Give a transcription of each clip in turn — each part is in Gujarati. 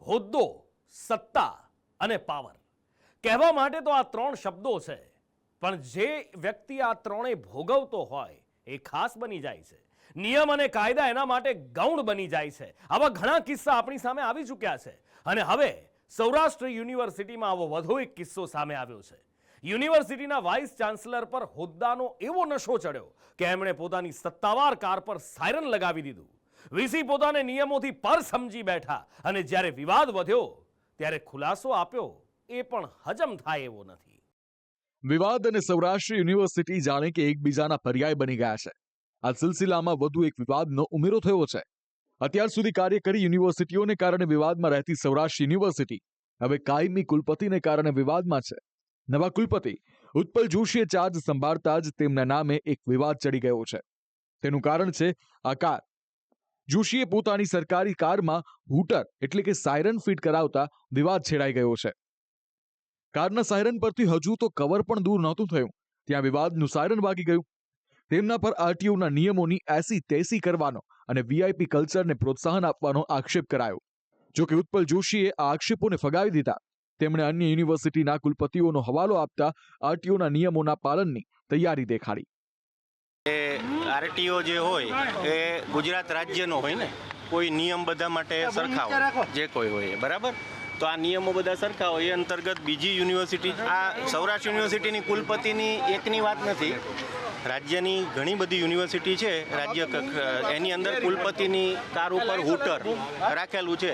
હોદ્દો, સત્તા અને પાવર. કહેવા માટે તો આ ત્રણ શબ્દો છે, પણ જે વ્યક્તિ આ ત્રણેય ભોગવતો હોય એ ખાસ બની જાય છે. નિયમ અને કાયદા એના માટે ગૌણ બની જાય છે. આવા ઘણા કિસ્સા આપણી સામે આવી ચૂક્યા છે અને હવે સૌરાષ્ટ્ર યુનિવર્સિટીમાં આવો વધુ એક કિસ્સો સામે આવ્યો છે. યુનિવર્સિટીના વાઇસ ચાન્સલર પર હોદ્દાનો એવો નશો ચડ્યો કે એમણે પોતાની સત્તાવાર કાર પર સાયરન લગાવી દીધું. વીસી પોતાને નિયમોથી પર સમજી બેઠા અને જ્યારે વિવાદ વધ્યો ત્યારે ખુલાસો આપ્યો એ પણ હજમ થાય એવો નથી. વિવાદ અને સૌરાષ્ટ્ર યુનિવર્સિટી જાણે કે એકબીજાના પર્યાય બની ગયા છે. આ સિલસિલામાં વધુ એક વિવાદનો ઉમેરો થયો છે. અત્યાર સુધી કાર્ય કરી યુનિવર્સિટીઓને કારણે વિવાદમાં રહેતી સૌરાષ્ટ્ર યુનિવર્સિટી હવે કાયમી કુલપતિને કારણે વિવાદમાં છે. નવા કુલપતિ ઉત્પલ જોશીએ ચાર્જ સંભાળતા જ તેમના નામે એક વિવાદ ચડી ગયો છે. તેનું કારણ છે આ કાર. જોશીએ પોતાની સરકારી કારમાં હૂટર એટલે કે સાયરન ફિટ કરાવતા વિવાદ છેડાઈ ગયો છે. કારના સાયરન પરથી હજુ તો કવર પણ દૂર નહોતું થયું ત્યાં વિવાદનું સાયરન વાગી ગયું. તેમના પર આરટીઓના નિયમોની એસી તેસી કરવાનો અને વીઆઈપી કલ્ચરને પ્રોત્સાહન આપવાનો આક્ષેપ કરાયો. જો કે ઉત્પલ જોશીએ આ આક્ષેપોને ફગાવી દીધા. તેમણે અન્ય યુનિવર્સિટીના કુલપતિઓનો હવાલો આપતા આરટીઓના નિયમોના પાલનની તૈયારી દેખાડી. આરટીઓ જે હોય એ ગુજરાત રાજ્યનો હોય ને, કોઈ નિયમ બધા માટે સરખા હોય, જે કોઈ હોય બરાબર. તો આ નિયમો બધા સરખા હોય એ અંતર્ગત બીજી યુનિવર્સિટી, આ સૌરાષ્ટ્ર યુનિવર્સિટીની કુલપતિની એકની વાત નથી, રાજ્યની ઘણી બધી યુનિવર્સિટી છે રાજ્ય એની અંદર કુલપતિની કાર ઉપર હૂટર રાખેલું છે.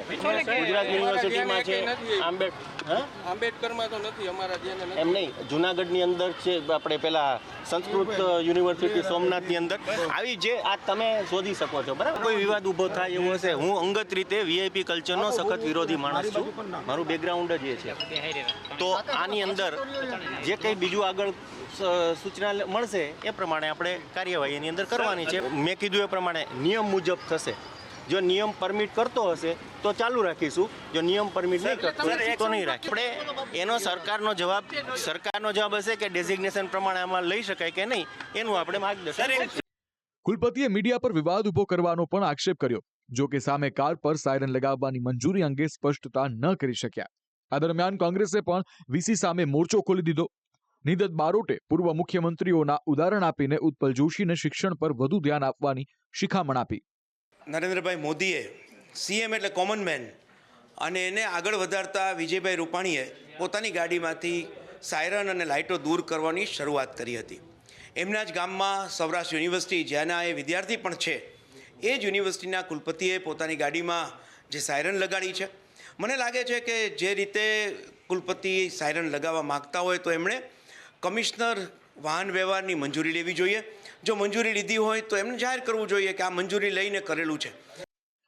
ગુજરાત યુનિવર્સિટીમાં છે, આંબેડકરમાં તો નથી અમારા, એમ નહીં, જુનાગઢની અંદર છે, આપણે પેલા સંસ્કૃત યુનિવર્સિટી સોમનાથની અંદર આવી જે આ તમે શોધી શકો છો બરાબર. કોઈ વિવાદ ઊભો થાય એવો હશે. હું અંગત રીતે વીઆઈપી કલ્ચરનો સખત વિરોધી માણસ છું, મારું બેકગ્રાઉન્ડ જ એ છે. તો આની અંદર જે કંઈ બીજું આગળ સૂચના મળશે એ પ્રમાણે આપણે કાર્યવાહી એની અંદર કરવાની છે. મેં કીધું એ પ્રમાણે નિયમ મુજબ થશે. જો નિયમ પરમિટ કરતો હશે તો ચાલુ રાખીશું, જો નિયમ પરમિટ નહીં કરતો તો નહીં રાખીએ. આપણે એનો સરકારનો જવાબ હશે કે ડેઝિગ્નેશન પ્રમાણે આમાં લઈ શકાય કે નહીં, એનું આપણે માર્ગદર્શન. કુલપતિએ મીડિયા પર વિવાદ ઉભો કરવાનો પણ આક્ષેપ કર્યો. જો કે સામે કાર પર સાયરન લગાવવાની મંજૂરી અંગે સ્પષ્ટતા ન કરી શક્યા. આ દરમિયાન કોંગ્રેસે પણ વીસી સામે મોરચો ખોલી દીધો. નિદત બારોટે પૂર્વ મુખ્યમંત્રીઓના ઉદાહરણ આપીને ઉત્પલ જોશીને શિક્ષણ પર વધુ ધ્યાન આપવાની શિખામણ આપી. નરેન્દ્રભાઈ મોદીએ સીએમ એટલે કોમન મેન અને એને આગળ વધારતા વિજયભાઈ રૂપાણીએ પોતાની ગાડીમાંથી સાયરન અને લાઇટો દૂર કરવાની શરૂઆત કરી હતી. એમના જ ગામમાં સૌરાષ્ટ્ર યુનિવર્સિટી, જેના એ વિદ્યાર્થી પણ છે, એ જ યુનિવર્સિટીના કુલપતિએ પોતાની ગાડીમાં જે સાયરન લગાડી છે. મને લાગે છે કે જે રીતે કુલપતિ સાયરન લગાવવા માગતા હોય તો એમણે કમિશનર વાહન વ્યવહારની મંજૂરી લેવી જોઈએ. જો મંજૂરી લીધી હોય તો એમને જાહેર કરવું જોઈએ કે આ મંજૂરી લઈને કરેલું છે.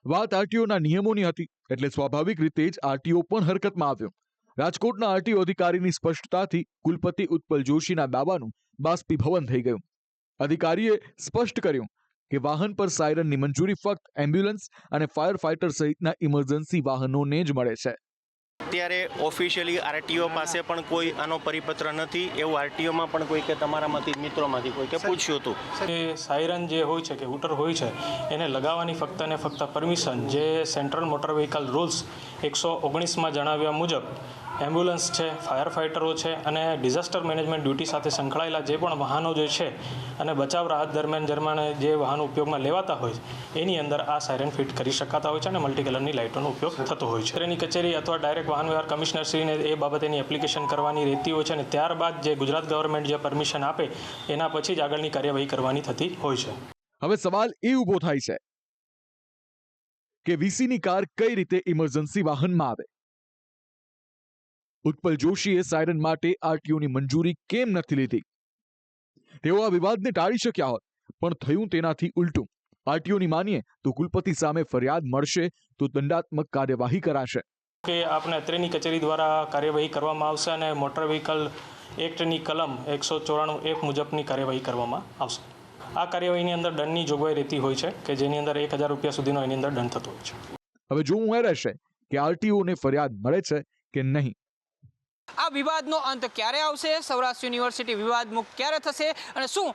વાત આરટીઓના નિયમોની હતી એટલે સ્વાભાવિક રીતે જ આરટીઓ પણ હરકતમાં આવ્યો. રાજકોટના આરટીઓ અધિકારીની સ્પષ્ટતાથી કુલપતિ ઉત્પલ જોશીના દાવાનું બાષ્પીભવન થઈ ગયું. અધિકારીએ સ્પષ્ટ કર્યું કે વાહન પર સાયરનની મંજૂરી ફક્ત એમ્બ્યુલન્સ અને ફાયર ફાઇટર સહિતના ઇમરજન્સી વાહનોને જ મળે છે. અત્યારે ઓફિશિયલી આરટીઓ પાસે પણ કોઈ આનો પરિપત્ર નથી એવું આરટીઓમાં પણ કોઈ કે તમારામાંથી મિત્રોમાંથી કોઈ કે પૂછ્યું હતું. એ સાયરન જે હોય છે કે હૂટર હોય છે એને લગાવવાની ફક્ત ને ફક્ત પરમિશન જે સેન્ટ્રલ મોટર વ્હીકલ રૂલ્સ 119માં જણાવ્યા મુજબ એમ્બ્યુલન્સ છે, ફાયર ફાઇટરો છે અને ડિઝાસ્ટર મેનેજમેન્ટ ડ્યુટી સાથે સંકળાયેલા જે પણ વાહનો જે છે અને બચાવ રાહત દરમિયાન જે વાહનો ઉપયોગમાં લેવાતા હોય એની અંદર આ સાયરન ફિટ કરી શકાતા હોય છે અને મલ્ટી કલરની લાઇટોનો ઉપયોગ થતો હોય છે. એની કચેરી અથવા ડાયરેક્ટ વાહન વ્યવહાર કમિશનરશ્રીને એ બાબતેની એપ્લિકેશન કરવાની રહેતી હોય છે અને ત્યારબાદ જે ગુજરાત ગવર્મેન્ટ જે પરમિશન આપે એના પછી જ આગળની કાર્યવાહી કરવાની થતી હોય છે. હવે સવાલ એ ઊભો થાય છે કે વીસીની કાર કઈ રીતે ઇમરજન્સી વાહનમાં આવે. ઉત્પલ જોશીએ સાયરન માટે આરટીઓની મંજૂરી કેમ નથી લીધી? તેઓ આ વિવાદને ટાળી શક્યા હોત, પણ થયું તેનાથી ઉલટું. આરટીઓની માનીએ તો કુલપતિ સામે ફરિયાદ મળશે તો દંડાત્મક કાર્યવાહી કરાશે. કે આપણે અત્રેની કચેરી દ્વારા કાર્યવાહી કરવામાં આવશે અને મોટર વ્હીકલ એક્ટની કલમ 194(f) મુજબની કાર્યવાહી કરવામાં આવશે. આ કાર્યવાહીની અંદર દંડની જોગવાઈ રહેતી હોય છે કે જેની અંદર 1000 રૂપિયા સુધીનો એની અંદર દંડ થતો હોય છે. હવે જોવું એ રહેશે કે આરટીઓને ફરિયાદ મળે છે કે નહીં. આ વિવાદનો અંત ક્યારે આવશે? સૌરાષ્ટ્ર યુનિવર્સિટી વિવાદ મુક્ત ક્યારે થશે? અને શું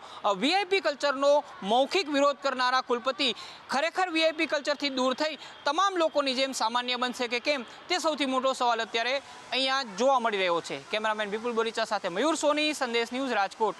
વીઆઈપી કલ્ચરનો મૌખિક વિરોધ કરનારા કુલપતિ ખરેખર વીઆઈપી કલ્ચરથી દૂર થઈ તમામ લોકોની જેમ સામાન્ય બનશે કે કેમ, તે સૌથી મોટો સવાલ અત્યારે અહીંયા જોવા મળી રહ્યો છે. કેમેરામેન વિપુલ બોરીચા સાથે મયુર સોની, સંદેશ ન્યૂઝ, રાજકોટ.